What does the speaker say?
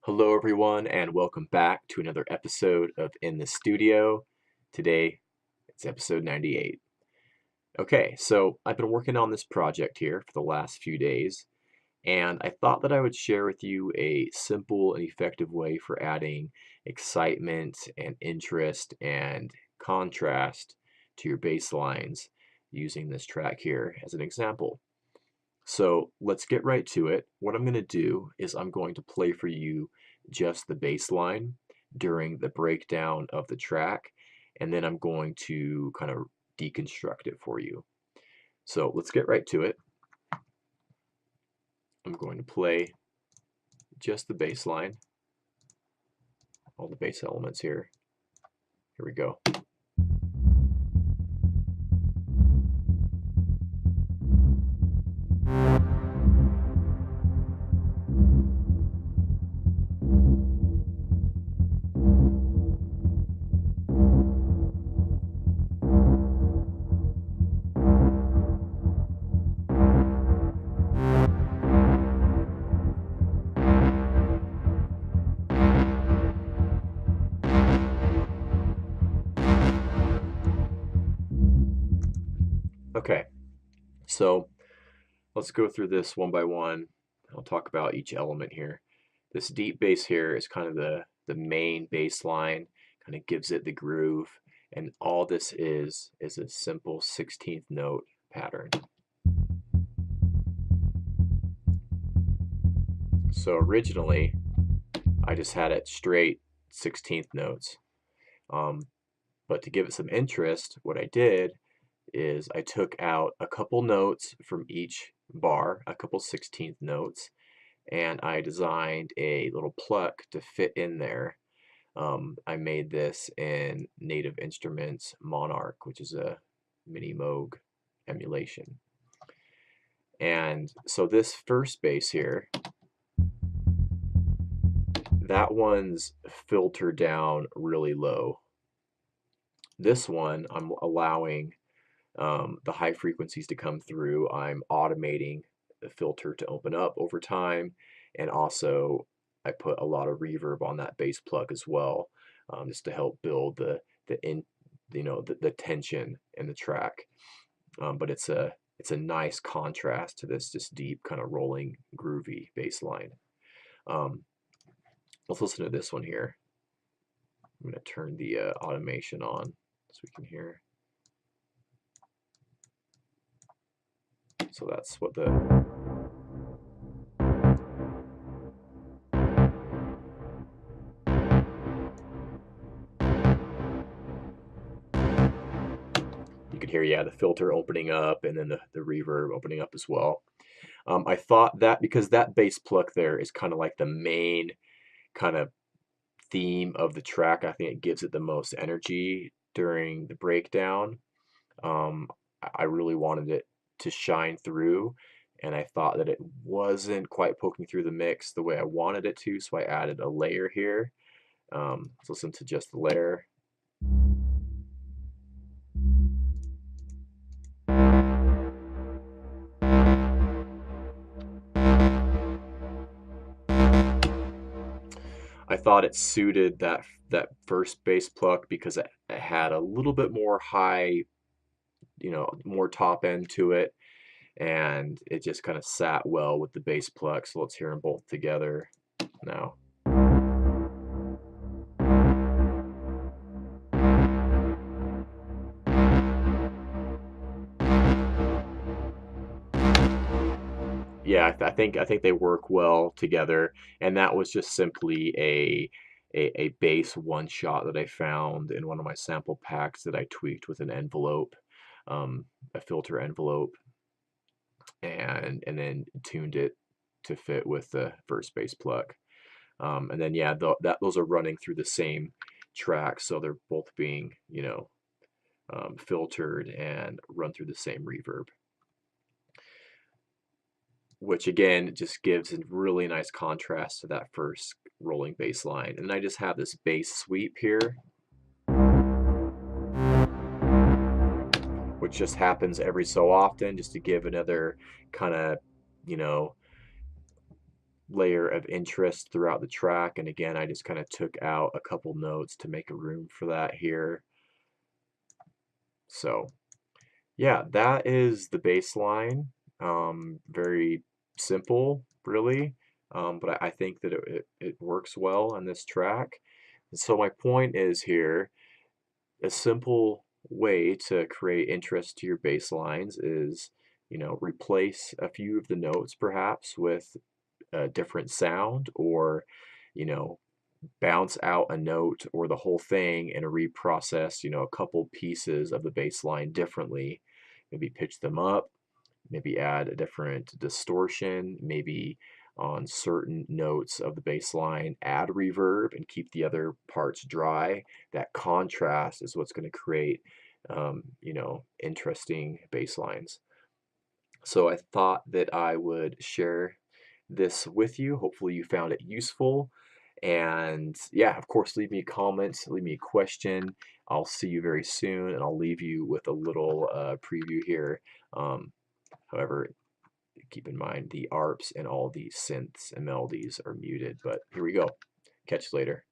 Hello everyone and welcome back to another episode of In the Studio. Today it's episode 98. Okay, so I've been working on this project here for the last few days and I thought that I would share with you a simple and effective way for adding excitement and interest and contrast to your bass lines using this track here as an example. So let's get right to it. What I'm going to do is I'm going to play for you just the bass line during the breakdown of the track, and then I'm going to kind of deconstruct it for you. So let's get right to it. I'm going to play just the bass line, all the bass elements here. Here we go. Okay, so let's go through this one by one. I'll talk about each element here. This deep bass here is kind of the main bass line, kind of gives it the groove, and all this is a simple 16th note pattern. So originally I just had it straight 16th notes, but to give it some interest, what I did is I took out a couple notes from each bar, a couple 16th notes, and I designed a little pluck to fit in there. I made this in Native Instruments Monarch, which is a mini Moog emulation. And so this first bass here, that one's filtered down really low. This one, I'm allowing the high frequencies to come through. I'm automating the filter to open up over time, and also I put a lot of reverb on that bass plug as well, just to help build the tension in the track. But it's a nice contrast to this just deep kind of rolling groovy bass line. Let's listen to this one here. I'm going to turn the automation on so we can hear. So that's what the you could hear, yeah, the filter opening up and then the reverb opening up as well. I thought that because that bass pluck there is kind of like the main kind of theme of the track, I think it gives it the most energy during the breakdown. I really wanted it to shine through, and I thought that it wasn't quite poking through the mix the way I wanted it to, so I added a layer here. Let's listen to just the layer. I thought it suited that first bass pluck because it had a little bit more high, more top end to it, and it just kind of sat well with the bass pluck. So let's hear them both together now. Yeah, I think they work well together, and that was just simply a bass one shot that I found in one of my sample packs that I tweaked with an envelope, a filter envelope, and then tuned it to fit with the first bass pluck. And then yeah, those are running through the same track, so they're both being filtered and run through the same reverb, which again just gives a really nice contrast to that first rolling bass line. And then I just have this bass sweep here, which just happens every so often just to give another kind of layer of interest throughout the track. And again, I just kind of took out a couple notes to make a room for that here. So yeah, that is the bass line. Very simple, really, but I think that it works well on this track. And so my point is here, a simple way to create interest to your bass lines is, replace a few of the notes perhaps with a different sound, or, you know, bounce out a note or the whole thing and reprocess, a couple pieces of the bass line differently. Maybe pitch them up, maybe add a different distortion, maybe on certain notes of the bass line add reverb and keep the other parts dry. That contrast is what's going to create interesting bass lines. So I thought that I would share this with you. Hopefully you found it useful. And yeah, of course, leave me comments, leave me a question. I'll see you very soon, and I'll leave you with a little preview here. However, keep in mind the ARPs and all these synths and melodies are muted, but here we go. Catch you later.